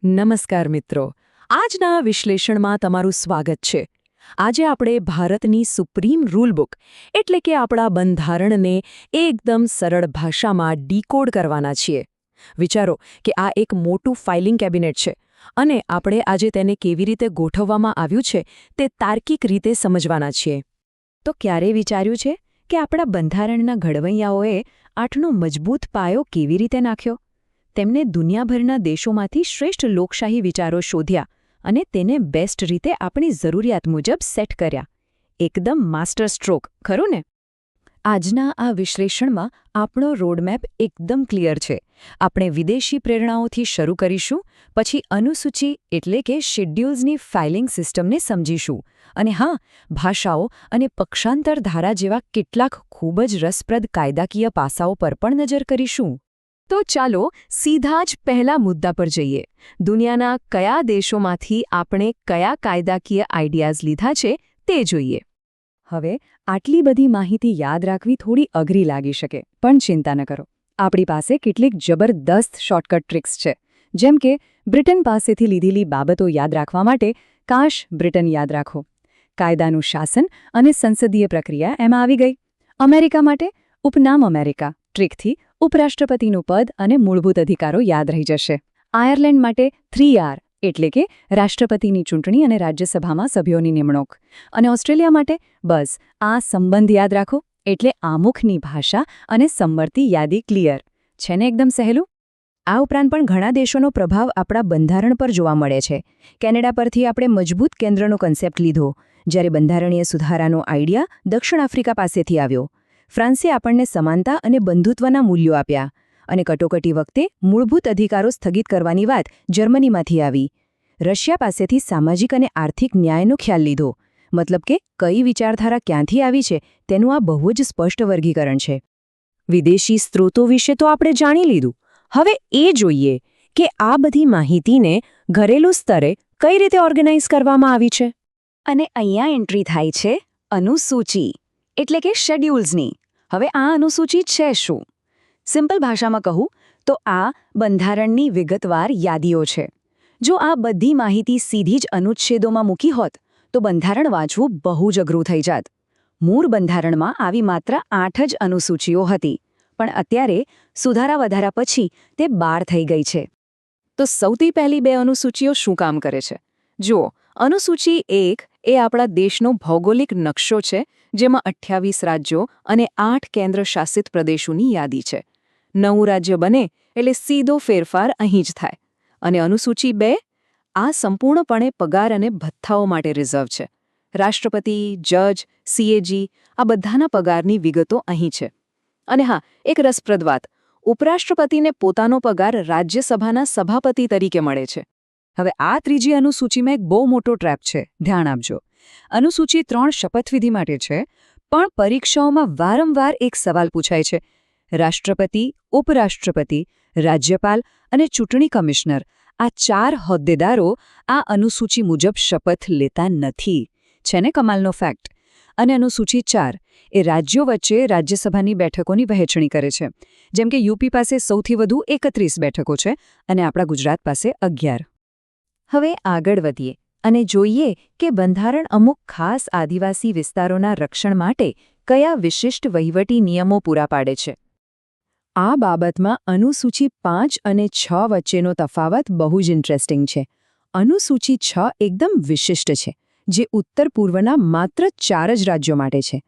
નમસ્કાર મિત્રો, આજના વિશ્લેષણમાં તમારું સ્વાગત છે. આજે આપણે ભારતની સુપ્રીમ રૂલ બુક એટલે કે આપણા બંધારણને એકદમ સરળ ભાષામાં ડીકોડ કરવાના છીએ. વિચારો કે આ એક મોટું ફાઇલિંગ કેબિનેટ છે અને આપણે આજે તેને કેવી રીતે ગોઠવવામાં આવ્યું છે તે તાર્કિક રીતે સમજવાના છીએ. તો ક્યારે વિચાર્યું છે કે આપણા બંધારણના ઘડવૈયાઓએ આટલો મજબૂત પાયો કેવી રીતે નાખ્યો? તેમણે દુનિયાભરના દેશોમાંથી શ્રેષ્ઠ લોકશાહી વિચારો શોધ્યા અને તેને બેસ્ટ રીતે આપણી જરૂરિયાત મુજબ સેટ કર્યા. એકદમ માસ્ટર સ્ટ્રોક, ખરું ને? આજના આ વિશ્લેષણમાં આપણો રોડમેપ એકદમ ક્લિયર છે. આપણે વિદેશી પ્રેરણાઓથી શરૂ કરીશું, પછી અનુસૂચિ એટલે કે શેડ્યુલ્સની ફાઇલિંગ સિસ્ટમને સમજીશું અને હા, ભાષાઓ અને પક્ષાંતર ધારા જેવા કેટલાક ખૂબ જ રસપ્રદ કાયદાકીય પાસાઓ પર પણ નજર કરીશું. તો ચાલો સીધા જ પહેલા મુદ્દા પર જઈએ. દુનિયાના કયા દેશોમાંથી આપણે કયા કાયદાકીય આઈડિયાઝ લીધા છે તે જોઈએ. હવે આટલી બધી માહિતી યાદ રાખવી થોડી અઘરી લાગી શકે, પણ ચિંતા ન કરો. આપણી પાસે કેટલીક જબરદસ્ત શોર્ટકટ ટ્રિક્સ છે. જેમ કે બ્રિટન પાસેથી લીધેલી બાબતો યાદ રાખવા માટે કાશ બ્રિટન યાદ રાખો. કાયદાનું શાસન અને સંસદીય પ્રક્રિયા એમાં આવી ગઈ. અમેરિકા માટે ઉપનામ અમેરિકા ટ્રિકથી ઉપરાષ્ટ્રપતિનું પદ અને મૂળભૂત અધિકારો યાદ રહી જશે. આયર્લેન્ડ માટે 3R એટલે કે રાષ્ટ્રપતિની ચૂંટણી અને રાજ્યસભામાં સભ્યોની નિમણૂક. અને ઓસ્ટ્રેલિયા માટે બસ આ સંબંધ યાદ રાખો એટલે આમુખની ભાષા અને સંમતિ યાદી ક્લિયર. છે ને એકદમ સહેલું? આ ઉપરાંત પણ ઘણા દેશોનો પ્રભાવ આપણા બંધારણ પર જોવા મળે છે. કેનેડા પરથી આપણે મજબૂત કેન્દ્રનો કન્સેપ્ટ લીધો, જ્યારે બંધારણીય સુધારાનો આઈડિયા દક્ષિણ આફ્રિકા પાસેથી આવ્યો. ફ્રાન્સે આપણને સમાનતા અને બંધુત્વના મૂલ્યો આપ્યા અને કટોકટી વખતે મૂળભૂત અધિકારો સ્થગિત કરવાની વાત જર્મનીમાંથી આવી. રશિયા પાસેથી સામાજિક અને આર્થિક ન્યાયનો ખ્યાલ લીધો. મતલબ કે કઈ વિચારધારા ક્યાંથી આવી છે તેનું આ બહુ જ સ્પષ્ટ વર્ગીકરણ છે. વિદેશી સ્ત્રોતો વિશે તો આપણે જાણી લીધું. હવે એ જોઈએ કે આ બધી માહિતીને ઘરેલું સ્તરે કઈ રીતે ઓર્ગેનાઇઝ કરવામાં આવી છે. અને અહીંયા એન્ટ્રી થાય છે અનુસૂચિ એટલે કે શેડ્યુલ્સની. હવે આ અનુસૂચિ છે શું? સિમ્પલ ભાષામાં કહું તો આ બંધારણની વિગતવાર યાદીઓ છે. જો આ બધી માહિતી સીધી જ અનુચ્છેદોમાં મૂકી હોત તો બંધારણ વાંચવું બહુ જ અઘરું થઈ જાત. મૂળ બંધારણમાં આવી માત્ર 8 જ અનુસૂચિઓ હતી, પણ અત્યારે સુધારા વધારા પછી તે 12 થઈ ગઈ છે. તો સૌથી પહેલી 2 અનુસૂચિઓ શું કામ કરે છે? જુઓ, અનુસૂચિ 1 એ આપણા દેશનો ભૌગોલિક નકશો છે, જેમાં 28 રાજ્યો અને 8 કેન્દ્ર શાસિત પ્રદેશોની યાદી છે. નવું રાજ્ય બને એટલે સીધો ફેરફાર અહીં જ થાય. અને અનુસૂચિ 2 આ સંપૂર્ણપણે પગાર અને ભથ્થાઓ માટે રિઝર્વ છે. રાષ્ટ્રપતિ, જજ, સીએજી આ બધાના પગારની વિગતો અહીં છે. અને હા, એક રસપ્રદ વાત, ઉપરાષ્ટ્રપતિને પોતાનો પગાર રાજ્યસભાના સભાપતિ તરીકે મળે છે. હવે આ ત્રીજી અનુસૂચિમાં એક બહુ મોટો ટ્રેપ છે, ધ્યાન આપજો. અનુસૂચિ 3 શપથવિધિ માટે છે, પણ પરીક્ષાઓમાં વારંવાર એક સવાલ પૂછાય છે. રાષ્ટ્રપતિ, ઉપરાષ્ટ્રપતિ, રાજ્યપાલ અને ચૂંટણી કમિશનર આ 4 હોદ્દેદારો આ અનુસૂચિ મુજબ શપથ લેતા નથી. છે ને કમાલનો ફેક્ટ? અને અનુસૂચિ 4 એ રાજ્યો વચ્ચે રાજ્યસભાની બેઠકોની વહેંચણી કરે છે. જેમ કે યુપી પાસે સૌથી વધુ 31 બેઠકો છે અને આપણા ગુજરાત પાસે 11. હવે આગળ વધીએ અને જોઈએ કે બંધારણ અમુક ખાસ આદિવાસી વિસ્તારોના રક્ષણ માટે કયા વિશિષ્ટ વહીવટી નિયમો પૂરા પાડે છે. આ બાબતમાં અનુસૂચિ 5 અને 6 વચ્ચેનો તફાવત બહુ જ ઇન્ટરેસ્ટિંગ છે. અનુસૂચિ 6 એકદમ વિશિષ્ટ છે, જે ઉત્તર પૂર્વના માત્ર 4 જ રાજ્યો માટે છે.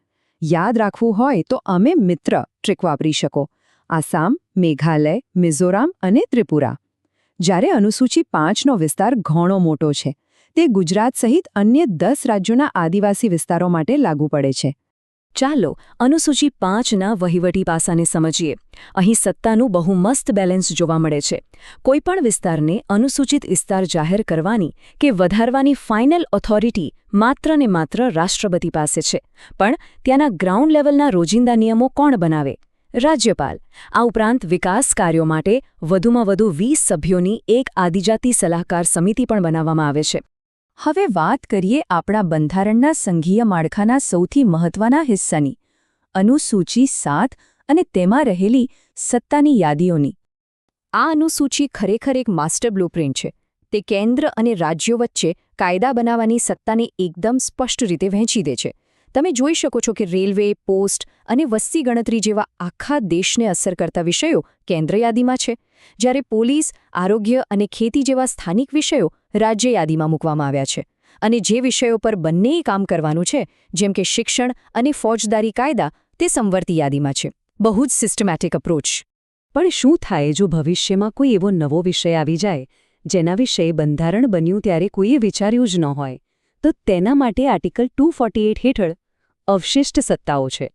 યાદ રાખવું હોય તો અમે મિત્ર ટ્રિક વાપરી શકો: આસામ, મેઘાલય, મિઝોરામ અને ત્રિપુરા. જ્યારે અનુસૂચિ 5નો વિસ્તાર ઘણો મોટો છે. તે ગુજરાત સહિત અન્ય 10 રાજ્યોના આદિવાસી વિસ્તારો માટે લાગુ પડે છે. ચાલો અનુસૂચિ 5ના વહીવટી પાસાને સમજીએ. અહીં સત્તાનું બહુ મસ્ત બેલેન્સ જોવા મળે છે. કોઈપણ વિસ્તારને અનુસૂચિત વિસ્તાર જાહેર કરવાની કે વધારવાની ફાઇનલ ઓથોરિટી માત્ર ને માત્ર રાષ્ટ્રપતિ પાસે છે. પણ ત્યાંના ગ્રાઉન્ડ લેવલના રોજિંદા નિયમો કોણ બનાવે? રાજ્યપાલ. આ ઉપરાંત વિકાસ કાર્યો માટે વધુમાં વધુ 20 સભ્યોની એક આદિજાતિ સલાહકાર સમિતિ પણ બનાવવામાં આવે છે. હવે વાત કરીએ આપણા બંધારણના સંઘીય માળખાના સૌથી મહત્વના હિસ્સાની, અનુસૂચિ 7 અને તેમાં રહેલી સત્તાની યાદીઓની. આ અનુસૂચિ ખરેખર એક માસ્ટર બ્લુપ્રિન્ટ છે. તે કેન્દ્ર અને રાજ્યો વચ્ચે કાયદા બનાવવાની સત્તાને એકદમ સ્પષ્ટ રીતે વહેંચી દે છે. તમે જોઈ શકો છો કે રેલવે, પોસ્ટ અને વસ્તી ગણતરી જેવા આખા દેશને અસર કરતા વિષયો કેન્દ્ર યાદીમાં છે, જ્યારે પોલીસ, આરોગ્ય અને ખેતી જેવા સ્થાનિક વિષયો રાજ્ય યાદીમાં મૂકવામાં આવ્યા છે. અને જે વિષયો પર બંનેએ કામ કરવાનું છે, જેમ કે શિક્ષણ અને ફોજદારી કાયદા, તે સંવર્તી યાદીમાં છે. બહુ જ સિસ્ટમેટિક અપ્રોચ. પણ શું થાય જો ભવિષ્યમાં કોઈ એવો નવો વિષય આવી જાય જેના વિશે બંધારણ બન્યું ત્યારે કોઈએ વિચાર્યું જ ન હોય? તો તેના માટે આર્ટિકલ 248 હેઠળ અવશિષ્ટ સત્તાઓ છે.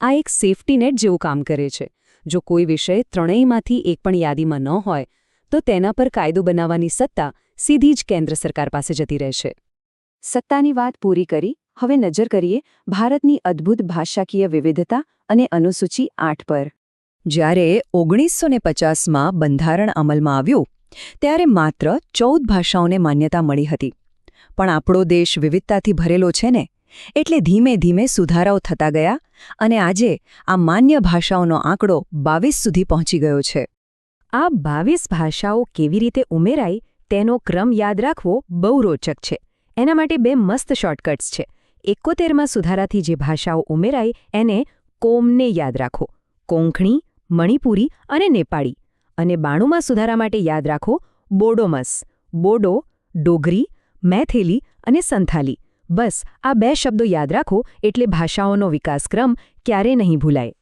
આ એક સેફ્ટી નેટ જેવું કામ કરે છે. જો કોઈ વિષય ત્રણેયમાંથી એક પણ યાદીમાં ન હોય તો તેના પર કાયદો બનાવવાની સત્તા સીધી જ કેન્દ્ર સરકાર પાસે જતી રહેશે. સત્તાની વાત પૂરી કરી, હવે નજર કરીએ ભારતની અદ્ભુત ભાષાકીય વિવિધતા અને અનુસૂચિ 8 પર. જ્યારે 1950માં બંધારણ અમલમાં આવ્યું ત્યારે માત્ર 14 ભાષાઓને માન્યતા મળી હતી. પણ આપણો દેશ વિવિધતાથી ભરેલો છે ને, એટલે ધીમે ધીમે સુધારાઓ થતા ગયા અને આજે આ માન્ય ભાષાઓનો આંકડો 22 સુધી પહોંચી ગયો છે. આ 22 ભાષાઓ કેવી રીતે ઉમેરાઈ તેનો ક્રમ યાદ રાખવો બહુ રોચક છે. એના માટે 2 મસ્ત શોર્ટકટ્સ છે. 71માં સુધારાથી જે ભાષાઓ ઉમેરાઈ એને કોમને યાદ રાખો: કોંકણી, મણિપુરી અને નેપાળી. અને 92માં સુધારા માટે યાદ રાખો બોડોમસ: બોડો, ડોગરી, મૈથિલી અને સંથાલી. બસ આ 2 શબ્દો યાદ રાખો એટલે ભાષાઓનો વિકાસક્રમ ક્યારેય નહીં ભૂલાય.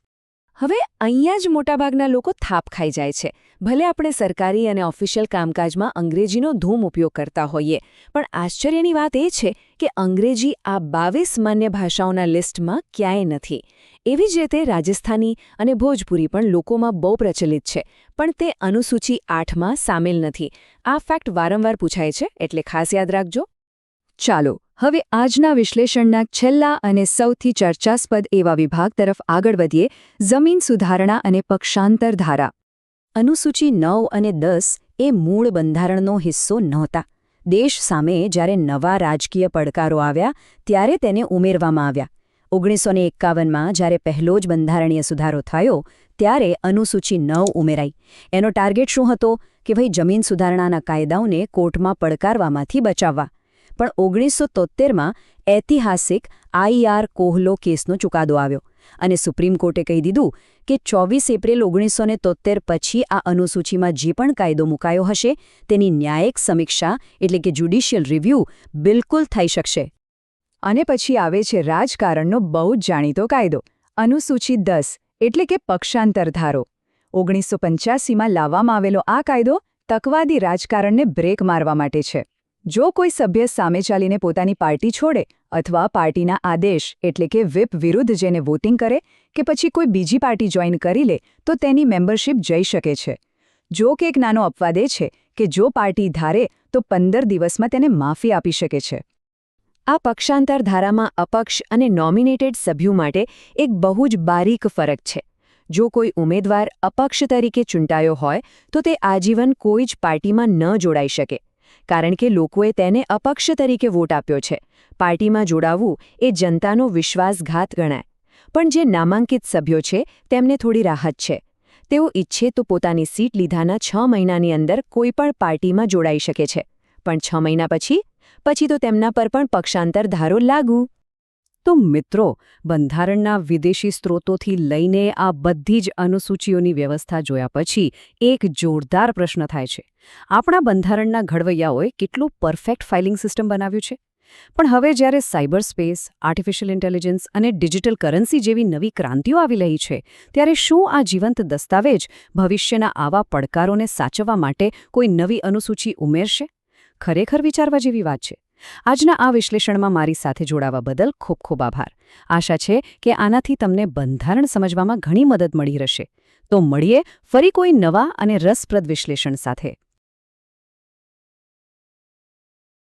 હવે અહીંયા જ મોટાભાગના લોકો થાપ ખાઈ જાય છે. ભલે આપણે સરકારી અને ઓફિશિયલ કામકાજમાં અંગ્રેજીનો ધૂમ ઉપયોગ કરતા હોઈએ, પણ આશ્ચર્યની વાત એ છે કે અંગ્રેજી આ 22 માન્ય ભાષાઓના લિસ્ટમાં ક્યાંય નથી. એવી જ રીતે રાજસ્થાની અને ભોજપુરી પણ લોકોમાં બહુ પ્રચલિત છે, પણ તે અનુસૂચિ 8માં સામેલ નથી. આ ફેક્ટ વારંવાર પૂછાય છે, એટલે ખાસ યાદ રાખજો. ચાલો હવે આજના વિશ્લેષણના છેલ્લા અને સૌથી ચર્ચાસ્પદ એવા વિભાગ તરફ આગળ વધીએ: જમીન સુધારણા અને પક્ષાંતર ધારા. અનુસૂચિ 9 અને 10 એ મૂળ બંધારણનો હિસ્સો નહોતા. દેશ સામે જ્યારે નવા રાજકીય પડકારો આવ્યા ત્યારે તેને ઉમેરવામાં આવ્યા. 1951માં જ્યારે પહેલો જ બંધારણીય સુધારો થયો ત્યારે અનુસૂચિ 9 ઉમેરાઈ. એનો ટાર્ગેટ શું હતો કે ભાઈ જમીન સુધારણાના કાયદાઓને કોર્ટમાં પડકારવામાંથી બચાવવા. પણ 1973માં ઐતિહાસિક IR કોહલો કેસનો ચુકાદો આવ્યો અને સુપ્રીમ કોર્ટે કહી દીધું કે 24 એપ્રિલ 1973 પછી આ અનુસૂચિમાં જે પણ કાયદો મુકાયો હશે તેની ન્યાયિક સમીક્ષા એટલે કે જ્યુડિશિયલ રિવ્યૂ બિલકુલ થઈ શકશે. અને પછી આવે છે રાજકારણનો બહુ જ જાણીતો કાયદો, અનુસૂચિ 10 એટલે કે પક્ષાંતર ધારો. 1985માં લાવવામાં આવેલો આ કાયદો તકવાદી રાજકારણને બ્રેક મારવા માટે છે. જો કોઈ સભ્ય સામે ચાલીને પોતાની પાર્ટી છોડે અથવા પાર્ટીના આદેશ એટલે કે વ્હિપ વિરુદ્ધ જેને વોટિંગ કરે કે પછી કોઈ બીજી પાર્ટી જોઈન કરી લે તો તેની મેમ્બરશિપ જઈ શકે છે. જો કે એક નાનો અપવાદ એ છે કે જો પાર્ટી ધારે તો 15 દિવસમાં તેને માફી આપી શકે છે. આ પક્ષાંતર ધારામાં અપક્ષ અને નોમિનેટેડ સભ્યો માટે એક બહુ જ બારીક ફરક છે. જો કોઈ ઉમેદવાર અપક્ષ તરીકે ચૂંટાયો હોય તો તે આજીવન કોઈ જ પાર્ટીમાં ન જોડાઈ શકે, કારણ કે લોકોએ તેને અપક્ષ તરીકે વોટ આપ્યો છે. પાર્ટીમાં જોડાવવું એ જનતાનો વિશ્વાસઘાત ગણાય. પણ જે નામાંકિત સભ્યો છે તેમને થોડી રાહત છે. તેઓ ઈચ્છે તો પોતાની સીટ લીધાના 6 મહિનાની અંદર કોઈપણ પાર્ટીમાં જોડાઈ શકે છે. પણ 6 મહિના પછી તો તેમના પર પણ પક્ષાંતર ધારો લાગુ. તો મિત્રો, બંધારણના વિદેશી સ્ત્રોતોથી લઈને આ બધી જ અનુસૂચિઓની વ્યવસ્થા જોયા પછી એક જોરદાર પ્રશ્ન થાય છે: આપણા બંધારણના ઘડવૈયાઓએ કેટલું પરફેક્ટ ફાઇલિંગ સિસ્ટમ બનાવ્યું છે? પણ હવે જ્યારે સાયબર સ્પેસ, આર્ટિફિશિયલ ઇન્ટેલિજન્સ અને ડિજિટલ કરન્સી જેવી નવી ક્રાંતિઓ આવી રહી છે, ત્યારે શું આ જીવંત દસ્તાવેજ ભવિષ્યના આવા પડકારોને સાચવવા માટે કોઈ નવી અનુસૂચિ ઉમેરશે? ખરેખર વિચારવા જેવી વાત છે. આજના આ વિશ્લેષણમાં મારી સાથે જોડાવા બદલ ખૂબ ખૂબ આભાર. આશા છે કે આનાથી તમને બંધારણ સમજવામાં ઘણી મદદ મળી રહેશે. તો મળીએ ફરી કોઈ નવા અને રસપ્રદ વિશ્લેષણ સાથે.